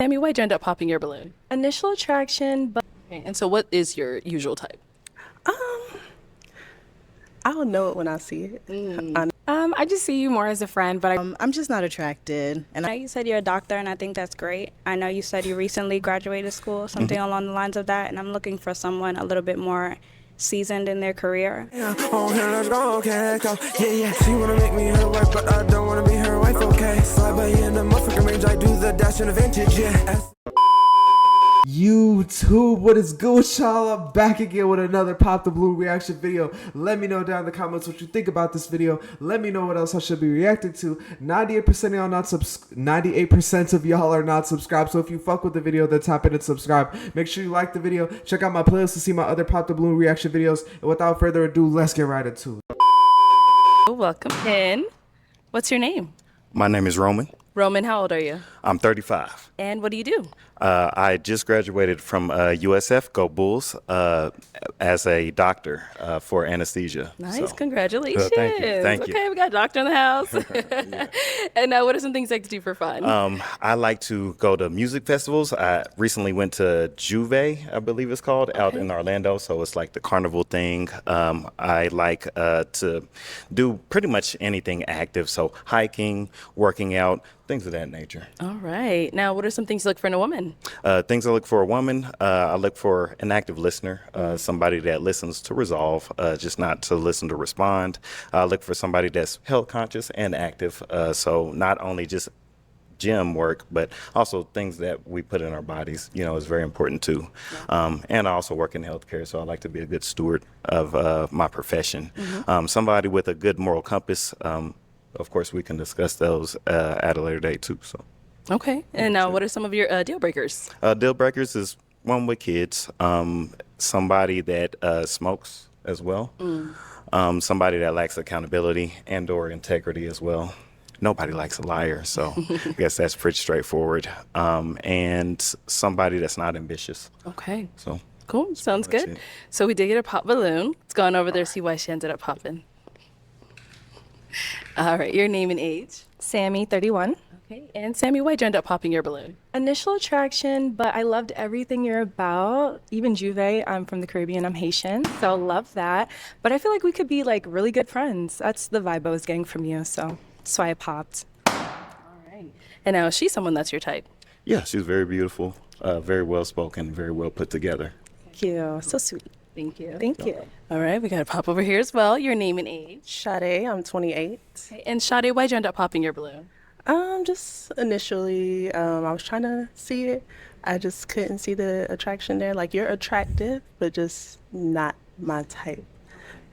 Sammy, why'd you end up popping your balloon? Initial attraction, but Okay, and so what is your usual type? I'll know it when I see it. I just see you more as a friend, but I'm just not attracted. And I know you said you're a doctor, and I think that's great. I know you said you recently graduated school, something along the lines of that, and I'm looking for someone a little bit more seasoned in their career. Oh, here, let's go, okay, go. Yeah. She wanna make me her wife, but I don't wanna be her wife, okay. Slide by in the motherfucking range, I do the dash in the vintage, yeah. YouTube, what is good, y'all? I'm back again with another Pop the Blue reaction video. Let me know down in the comments what you think about this video. Let me know what else I should be reacting to. 98% of y'all 98% of y'all are not subscribed. So if you fuck with the video, then tap in and subscribe. Make sure you like the video. Check out my playlist to see my other Pop the Blue reaction videos. And without further ado, let's get right into it. Welcome in. What's your name? My name is Roman. Roman, how old are you? I'm 35. And what do you do? I just graduated from USF, Go Bulls, as a doctor for anesthesia. Nice, congratulations. Thank you. Thank you. Okay, we got a doctor in the house. And what are some things you like to do for fun? I like to go to music festivals. I recently went to Juve, I believe it's called, out in Orlando. So it's like the carnival thing. I like to do pretty much anything active. So hiking, working out, things of that nature. All right. Now, what are some things you look for in a woman? Things I look for a woman, I look for an active listener, somebody that listens to resolve, just not to listen to respond. I look for somebody that's health conscious and active, so not only just gym work, but also things that we put in our bodies, is very important too. And I also work in healthcare, so I like to be a good steward of my profession. Somebody with a good moral compass. Of course, we can discuss those at a later date too. So. Okay. And now, what are some of your deal breakers? Deal breakers is one with kids, somebody that smokes as well, somebody that lacks accountability and or integrity as well. Nobody likes a liar, so I guess that's pretty straightforward. And somebody that's not ambitious. Okay. So Cool. Sounds good. So we did get a pop balloon. Let's go on over there, see why she ended up popping. All right. Your name and age. Sammy, 31. Okay. And Sammy, why'd you end up popping your balloon? Initial attraction, but I loved everything you're about. Even Juve, I'm from the Caribbean, I'm Haitian, so love that. But I feel like we could be like really good friends. That's the vibe I was getting from you, so that's why I popped. All right. And now, is she someone that's your type? Yeah, she's very beautiful, very well spoken, very well put together. Thank you. So sweet. Thank you. Thank you. All right. We got to pop over here as well. Your name and age. Sade, I'm 28. Okay. And Sade, why'd you end up popping your balloon? Just initially, I was trying to see it. I just couldn't see the attraction there. Like, you're attractive, but just not my type.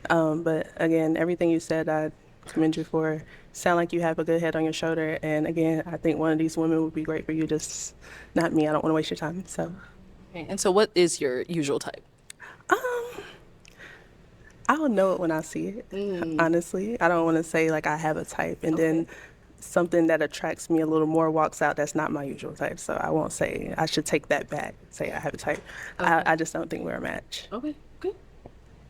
But again, everything you said, I commend you for. Sound like you have a good head on your shoulder. And again, I think one of these women would be great for you, just not me. I don't want to waste your time, so. Okay. And so what is your usual type? I'll know it when I see it, honestly. I don't want to say, like, I have a type, and then something that attracts me a little more walks out. That's not my usual type, so I won't say. I should take that back, say I have a type. I just don't think we're a match. Okay. Good.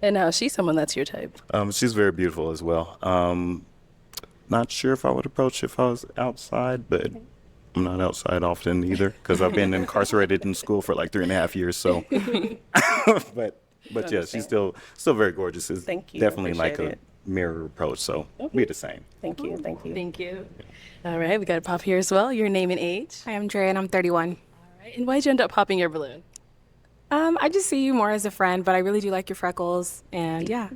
And now, is she someone that's your type? She's very beautiful as well. Not sure if I would approach if I was outside, but I'm not outside often either because I've been incarcerated in school for like 3.5 years. So, but yeah, she's still very gorgeous. It's Thank you. definitely like Appreciate a mirror approach. So we're the same. Thank you. Thank you. Thank you. All right. We got a pop here as well. Your name and age. Hi, I'm Dre and I'm 31. All right. And why'd you end up popping your balloon? I just see you more as a friend, but I really do like your freckles and yeah,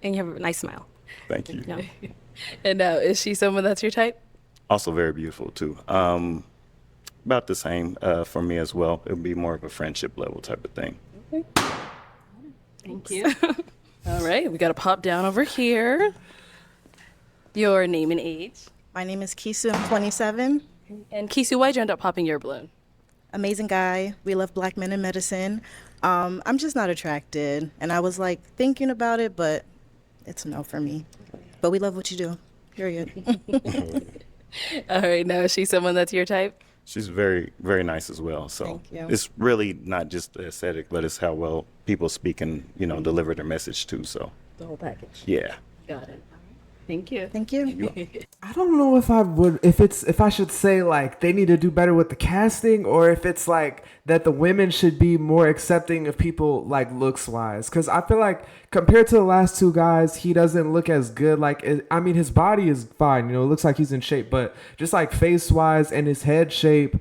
and you have a nice smile. Thank you. Yeah. And now, is she someone that's your type? Also very beautiful too. About the same for me as well. It would be more of a friendship level type of thing. Thank you. All right. We got to pop down over here. Your name and age. My name is Kisu. I'm 27. And Kisu, why'd you end up popping your balloon? Amazing guy. We love black men in medicine. I'm just not attracted. And I was like thinking about it, but it's a no for me. But we love what you do. Period. All right. Now, is she someone that's your type? She's very, very nice as well. So Thank you. it's really not just the aesthetic, but it's how well people speak and, deliver their message too. So, The whole package. yeah. Got it. Thank you. Thank you. I don't know if if I should say like they need to do better with the casting, or if it's like that the women should be more accepting of people like looks wise. Cause I feel like compared to the last two guys, he doesn't look as good. I mean, his body is fine, it looks like he's in shape, but just like face wise and his head shape,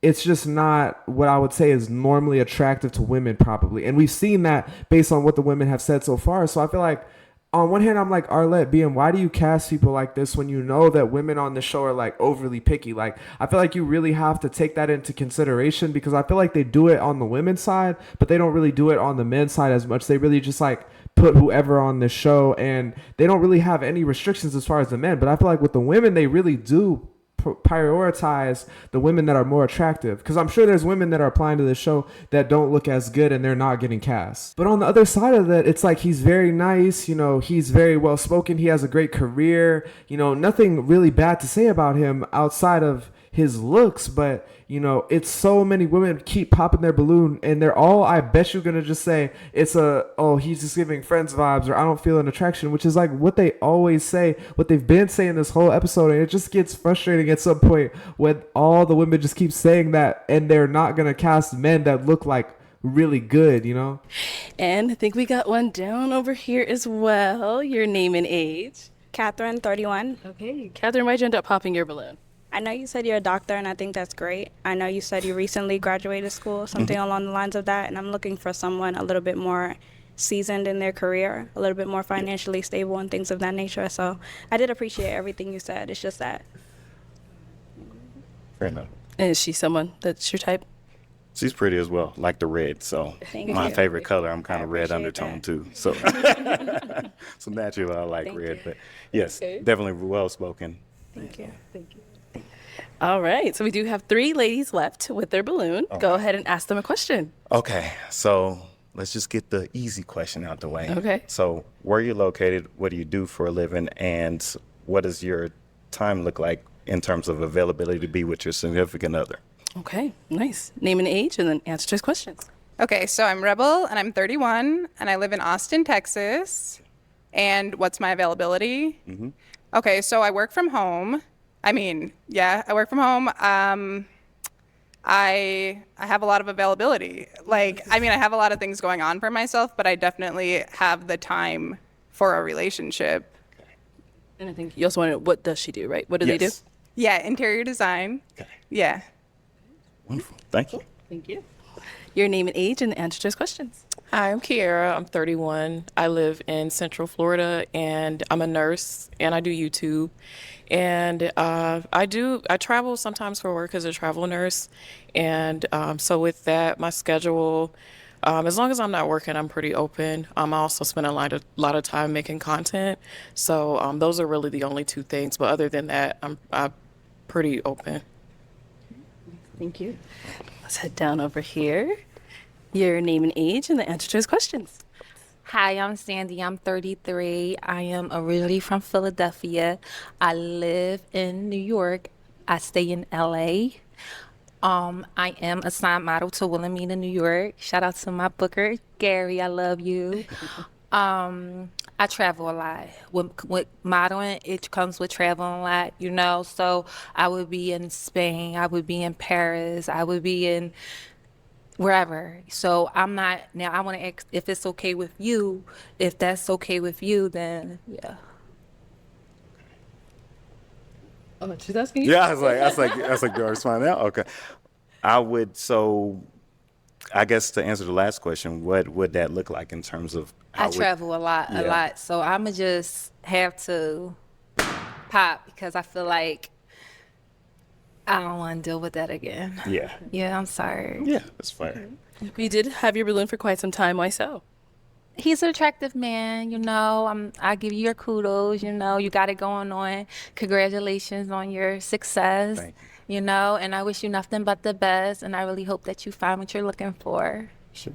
it's just not what I would say is normally attractive to women probably. And we've seen that based on what the women have said so far. So I feel like on one hand, I'm like, Arlette BM, why do you cast people like this when you know that women on the show are like overly picky? Like, I feel like you really have to take that into consideration, because I feel like they do it on the women's side, but they don't really do it on the men's side as much. They really just like put whoever on the show, and they don't really have any restrictions as far as the men. But I feel like with the women, they really do prioritize the women that are more attractive, because I'm sure there's women that are applying to this show that don't look as good and they're not getting cast. But on the other side of that, it's like he's very nice, he's very well spoken, he has a great career, nothing really bad to say about him outside of his looks. But it's so many women keep popping their balloon, and they're all, I bet you're gonna just say it's he's just giving friends vibes, or I don't feel an attraction, which is like what they always say, what they've been saying this whole episode. And it just gets frustrating at some point when all the women just keep saying that, and they're not gonna cast men that look like really good. And I think we got one down over here as well. Your name and age. Catherine, 31. Okay, Catherine, why'd you end up popping your balloon? I know you said you're a doctor, and I think that's great. I know you said you recently graduated school, something along the lines of that, and I'm looking for someone a little bit more seasoned in their career, a little bit more financially stable and things of that nature. So I did appreciate everything you said. It's just that. Fair enough. And is she someone that's your type? She's pretty as well, like the red. So Thank my you. favorite color, I'm kind of red appreciate undertone that. too. So, so naturally I like Thank red. you. But yes, definitely well spoken. Thank you. Thank you. All right, so we do have 3 ladies left with their balloon. Go ahead and ask them a question. Okay, so let's just get the easy question out the way. Okay. So where are you located? What do you do for a living? And what does your time look like in terms of availability to be with your significant other? Okay, nice. Name and age, and then answer to his questions. Okay, so I'm Rebel, and I'm 31, and I live in Austin, Texas. And what's my availability? Okay, so I work from home. I work from home. I have a lot of availability. I have a lot of things going on for myself, but I definitely have the time for a relationship. And I think you also wanted, what does she do, right? What do they do? Yes. Yeah, interior design. Okay. Yeah. Wonderful. Thank you. Thank you. Your name and age, and the answer to his questions. Hi, I'm Kiara. I'm 31. I live in Central Florida, and I'm a nurse, and I do YouTube. And I travel sometimes for work as a travel nurse. And so with that, my schedule, as long as I'm not working, I'm pretty open. I also spend a lot of time making content. So those are really the only 2 things. But other than that, I'm pretty open. Thank you. Let's head down over here. Your name and age, and the answer to his questions. Hi, I'm Sandy. I'm 33. I am originally from Philadelphia. I live in New York. I stay in LA. I am a signed model to Wilhelmina, New York. Shout out to my booker, Gary. I love you. I travel a lot. With modeling, it comes with traveling a lot, So I would be in Spain. I would be in Paris. I would be in wherever. So I'm not, now I want to ask if it's okay with you. If that's okay with you, then yeah. Oh, she's asking you? Yeah, I was like, do I respond now? Okay. I guess to answer the last question, what would that look like in terms of I travel a lot. So I'ma just have to pop because I feel like I don't want to deal with that again. Yeah. Yeah, I'm sorry. Yeah, that's fair. You did have your balloon for quite some time. Why so? He's an attractive man, I give you your kudos, you got it going on. Congratulations on your success, Thank and I wish you nothing but the best, and I really hope that you find what you're looking for. Sure.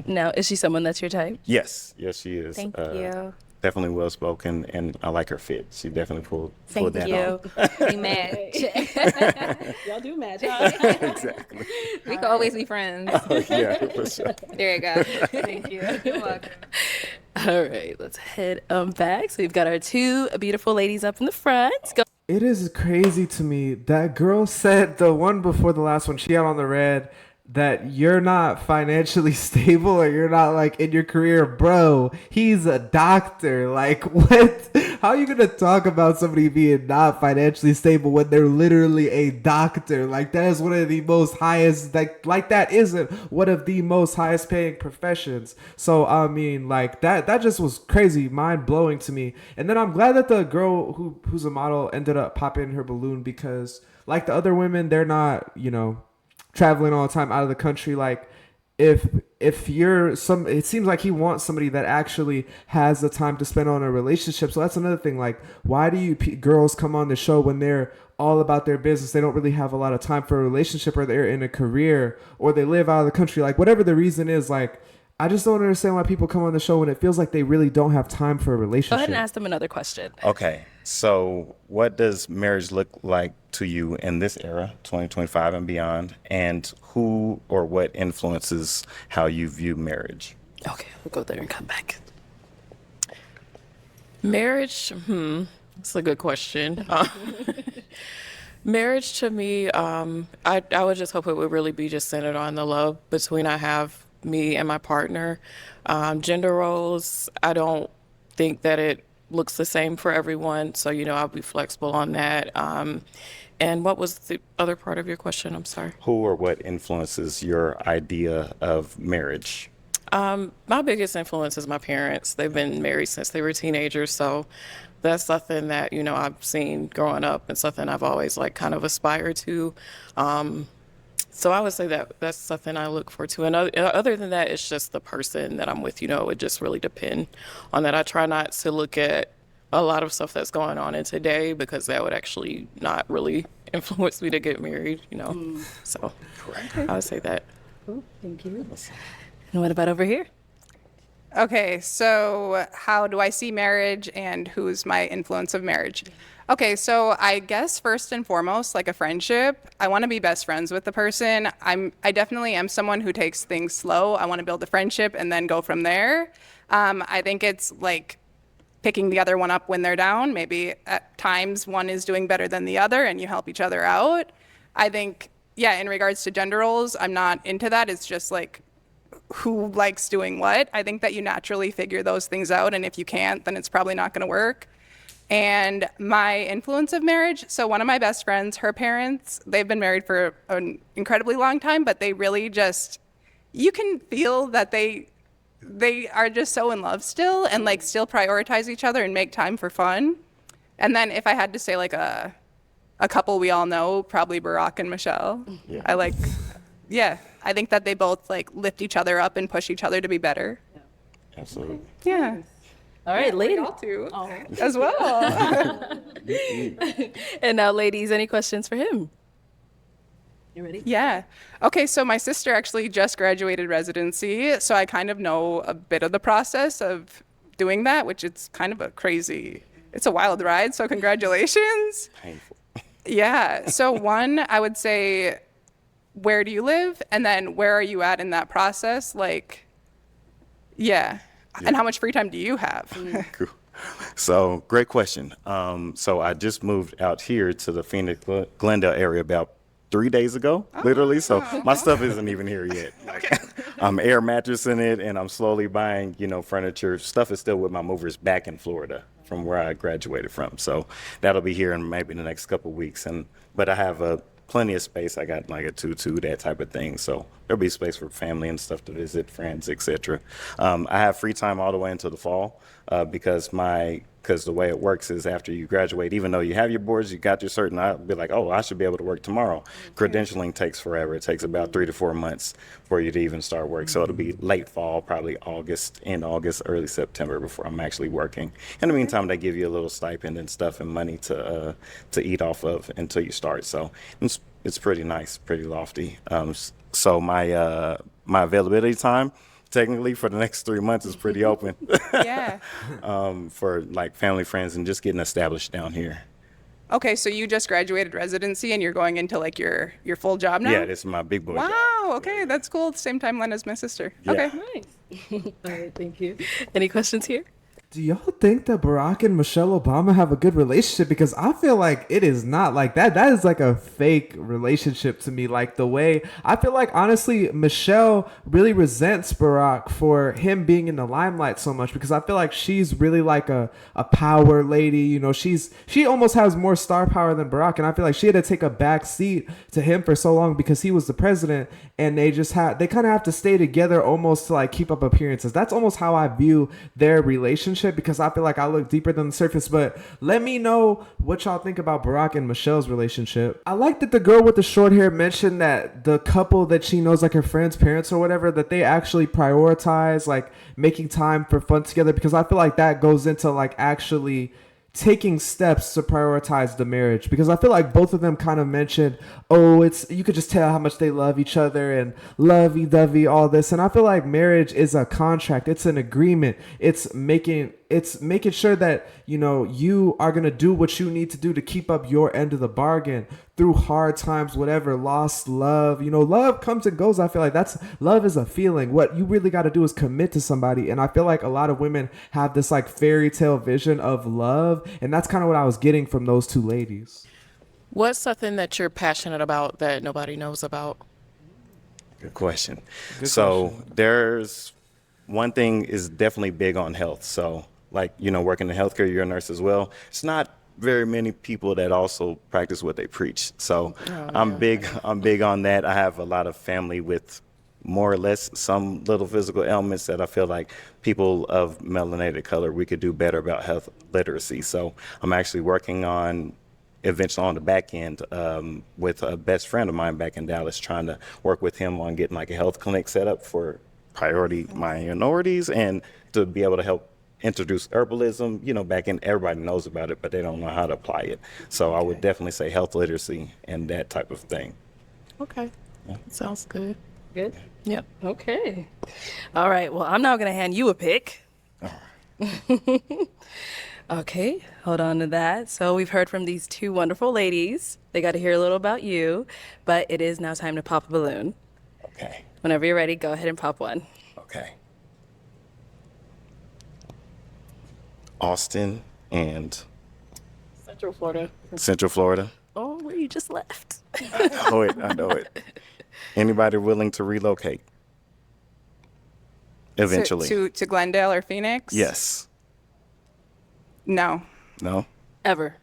Now, is she someone that's your type? Yes, she is. Thank you. Definitely well spoken, and I like her fit. She definitely pulled Thank that you. off. We match. Y'all do match. Exactly. We can always be friends. Yeah, for sure. There you go. Thank you. You're welcome. All right, let's head back. So we've got our two beautiful ladies up in the front. Go. It is crazy to me that girl said, the one before the last one, she had on the red, that you're not financially stable or you're not like in your career. Bro, he's a doctor. Like, what? How are you gonna talk about somebody being not financially stable when they're literally a doctor? Like, that is one of the most highest, like that isn't one of the most highest paying professions. So I mean, like, that just was crazy, mind blowing to me. And then I'm glad that the girl who's a model ended up popping her balloon, because like the other women, they're not, you know, traveling all the time out of the country. Like, if you're it seems like he wants somebody that actually has the time to spend on a relationship. So that's another thing. Like, why do you girls come on the show when they're all about their business? They don't really have a lot of time for a relationship, or they're in a career, or they live out of the country. Like, whatever the reason is, like, I just don't understand why people come on the show when it feels like they really don't have time for a relationship. Go ahead and ask them another question. Okay, so what does marriage look like to you in this era, 2025 and beyond? And who or what influences how you view marriage? Okay, we'll go there and come back. Marriage, that's a good question. Marriage to me, I would just hope it would really be just centered on the love between me and my partner. Gender roles, I don't think that it looks the same for everyone. So, you know, I'll be flexible on that. And what was the other part of your question? I'm sorry. Who or what influences your idea of marriage? My biggest influence is my parents. They've been married since they were teenagers. So that's something that, you know, I've seen growing up and something I've always like kind of aspired to. So I would say that that's something I look forward to. And other than that, it's just the person that I'm with. You know, it just really depend on that. I try not to look at a lot of stuff that's going on in today, because that would actually not really influence me to get married, you know. So I would say that. Cool. Thank you. And what about over here? Okay, so how do I see marriage and who's my influence of marriage? Okay, so I guess first and foremost, like a friendship, I want to be best friends with the person. I definitely am someone who takes things slow. I want to build a friendship and then go from there. I think it's like picking the other one up when they're down. Maybe at times one is doing better than the other and you help each other out. I think, yeah, in regards to gender roles, I'm not into that. It's just like who likes doing what. I think that you naturally figure those things out, and if you can't, then it's probably not going to work. And my influence of marriage, so one of my best friends, her parents, they've been married for an incredibly long time, but they really just, you can feel that they are just so in love still, and like still prioritize each other and make time for fun. And then if I had to say like a couple we all know, probably Barack and Michelle. Yeah. I think that they both like lift each other up and push each other to be better. Absolutely. Yeah. All right, ladies. Y'all too, as well. And now, ladies, any questions for him? You ready? Yeah. Okay, so my sister actually just graduated residency, so I kind of know a bit of the process of doing that, which it's kind of it's a wild ride, so congratulations. Painful. Yeah, so one, I would say, where do you live? And then where are you at in that process? Like, yeah. And how much free time do you have? Cool. So great question. So I just moved out here to the Phoenix Glendale area about 3 days ago, literally. So my stuff isn't even here yet. Like, I'm air mattressing it, and I'm slowly buying, you know, furniture. Stuff is still with my movers back in Florida from where I graduated from. So that'll be here in maybe the next couple of weeks. But I have plenty of space. I got like a tutu, that type of thing. So there'll be space for family and stuff to visit, friends, etc. I have free time all the way into the fall because the way it works is after you graduate, even though you have your boards, you got your cert, I'll be like, oh, I should be able to work tomorrow. Credentialing takes forever. It takes about 3 to 4 months for you to even start work. So it'll be late fall, probably end August, early September before I'm actually working. In the meantime, they give you a little stipend and stuff and money to eat off of until you start. So it's pretty nice, pretty lofty. So my availability time, technically for the next 3 months, is pretty open. Yeah. For like family, friends, and just getting established down here. Okay, so you just graduated residency and you're going into like your full job now? Yeah, this is my big boy job. Wow, okay, that's cool. At the same timeline as my sister. Yeah. Okay. Nice. All right, thank you. Any questions here? Do y'all think that Barack and Michelle Obama have a good relationship? Because I feel like it is not like that. That is like a fake relationship to me. Like the way I feel like, honestly, Michelle really resents Barack for him being in the limelight so much, because I feel like she's really like a power lady. You know, she almost has more star power than Barack. And I feel like she had to take a back seat to him for so long because he was the president, and they kind of have to stay together almost to like keep up appearances. That's almost how I view their relationship, because I feel like I look deeper than the surface. But let me know what y'all think about Barack and Michelle's relationship. I like that the girl with the short hair mentioned that the couple that she knows, like her friend's parents or whatever, that they actually prioritize like making time for fun together, because I feel like that goes into like actually taking steps to prioritize the marriage. Because I feel like both of them kind of mentioned, you could just tell how much they love each other and lovey-dovey, all this. And I feel like marriage is a contract. It's an agreement. It's making sure that, you know, you are going to do what you need to do to keep up your end of the bargain through hard times, whatever, lost love. You know, love comes and goes. I feel like love is a feeling. What you really got to do is commit to somebody. And I feel like a lot of women have this like fairy tale vision of love. And that's kind of what I was getting from those two ladies. What's something that you're passionate about that nobody knows about? Good question. There's one thing is definitely big on health. So like, you know, working in healthcare, you're a nurse as well. It's not very many people that also practice what they preach. So I'm big on that. I have a lot of family with more or less some little physical ailments that I feel like people of melanated color, we could do better about health literacy. So I'm actually working on eventually on the back end with a best friend of mine back in Dallas, trying to work with him on getting like a health clinic set up for priority minorities and to be able to help introduce herbalism, you know, back in, everybody knows about it, but they don't know how to apply it. So I would definitely say health literacy and that type of thing. Okay. Yeah. Sounds good. Good? Yep. Okay. All right. Well, I'm now going to hand you a pick. Okay. Hold on to that. So we've heard from these two wonderful ladies. They got to hear a little about you, but it is now time to pop a balloon. Okay. Whenever you're ready, go ahead and pop one. Okay. Austin and Central Florida. Central Florida. Oh, where you just left. I know it. Anybody willing to relocate? Eventually. To Glendale or Phoenix? Yes. No. No? Ever.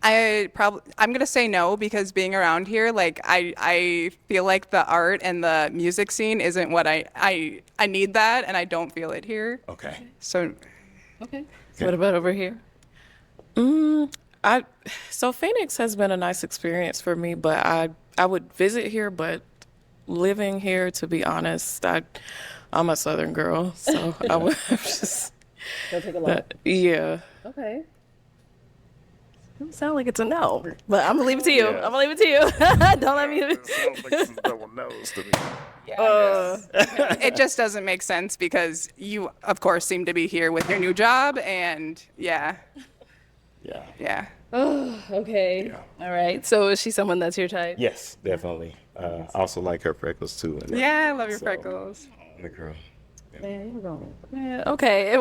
I'm gonna say no, because being around here, like I feel like the art and the music scene isn't what I need that, and I don't feel it here. Okay. So. Okay. So what about over here? So Phoenix has been a nice experience for me, but I would visit here, but living here, to be honest, I'm a Southern girl, so I would just. Don't take a lot. Yeah. Okay. Doesn't sound like it's a no, but I'm gonna leave it to you. I'm gonna leave it to you. Don't let me. Sounds like some double no's to me. It just doesn't make sense because you, of course, seem to be here with your new job, and yeah. Oh, okay. Yeah. All right. So is she someone that's your type? Yes, definitely. I also like her freckles too. Yeah, I love your freckles. The girl. Yeah, okay.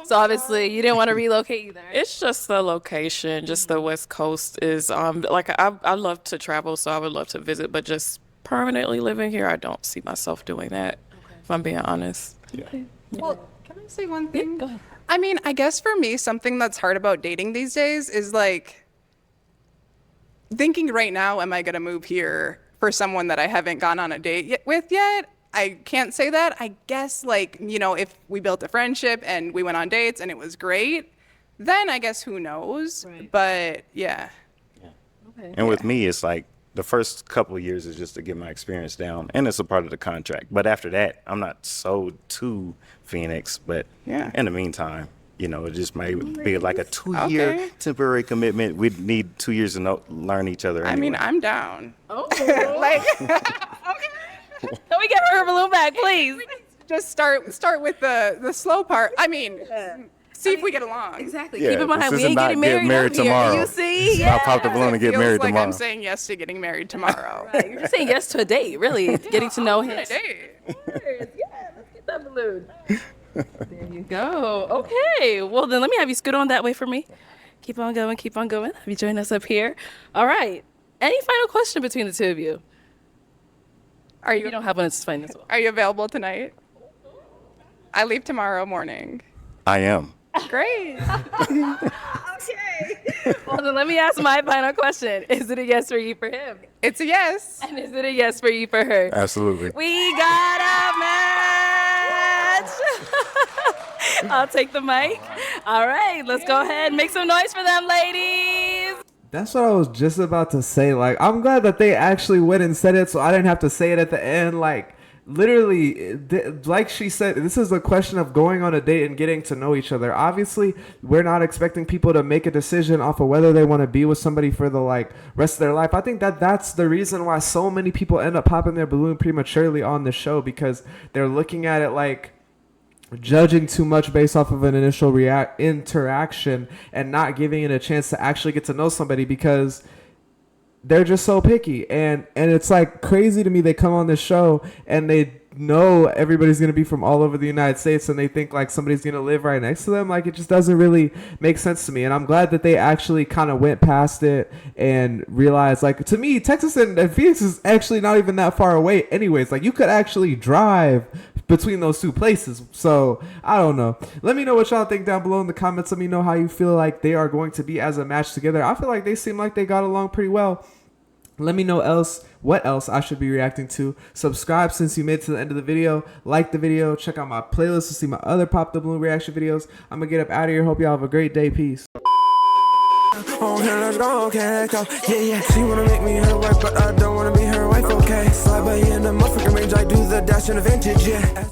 So obviously you didn't want to relocate either. It's just the location, just the West Coast is like I love to travel, so I would love to visit, but just permanently living here, I don't see myself doing that. If I'm being honest. Yeah. Well, can I say one thing? Go ahead. I mean, I guess for me, something that's hard about dating these days is like thinking right now, am I going to move here for someone that I haven't gone on a date with yet? I can't say that. I guess, like, you know, if we built a friendship and we went on dates and it was great, then I guess who knows? Right. But yeah. Okay. And with me, it's like the first couple of years is just to get my experience down, and it's a part of the contract. But after that, I'm not sold to Phoenix. But Yeah. in the meantime, you know, it just might be like a 2-year temporary commitment. We'd need 2 years to learn each other. I Anyway. mean, I'm down. Oh. Like, Can we get her balloon back, please? just start with the slow part. I mean, see if we get along. Exactly. Yeah, Keep in mind, this we is ain't not getting get married, married up here. tomorrow. You see? I'll pop the balloon and get Feels married like tomorrow. I'm saying yes to getting married tomorrow. Right. You're just saying yes to a date, really. Getting to know him. Hey. Yeah, let's balloon. There you go. Okay. Well, then let me have you scoot on that way for me. Keep on going. Keep on going. Have you join us up here? All right. Any final question between the two of you? Are If you you don't have one, it's fine as well. are you available tonight? I leave tomorrow morning. I am. Great. Well, then let me ask my final question. Is it a yes for you for him? It's a yes. And is it a yes for you for her? Absolutely. We got a match! I'll take the mic. All right, let's go ahead and make some noise for them, ladies. That's what I was just about to say. Like, I'm glad that they actually went and said it so I didn't have to say it at the end. Like, literally, like she said, this is a question of going on a date and getting to know each other. Obviously, we're not expecting people to make a decision off of whether they want to be with somebody for the like rest of their life. I think that that's the reason why so many people end up popping their balloon prematurely on the show, because they're looking at it like judging too much based off of an initial interaction and not giving it a chance to actually get to know somebody, because they're just so picky. And it's like crazy to me, they come on this show and they know everybody's going to be from all over the United States and they think like somebody's going to live right next to them. Like, it just doesn't really make sense to me. And I'm glad that they actually kind of went past it and realized, like, to me, Texas and Phoenix is actually not even that far away anyways. Like, you could actually drive between those two places. So I don't know. Let me know what y'all think down below in the comments. Let me know how you feel like they are going to be as a match together. I feel like they seem like they got along pretty well. Let me know what else I should be reacting to. Subscribe since you made it to the end of the video. Like the video. Check out my playlist to see my other Pop the Balloon reaction videos. I'm gonna get up out of here. Hope y'all have a great day. Peace. Oh, here, let's go, okay, let's go. Yeah, yeah. She wanna make me her wife, but I don't wanna be her wife, okay. Slide by in the motherfucking range, I do the dash in the vintage, yeah.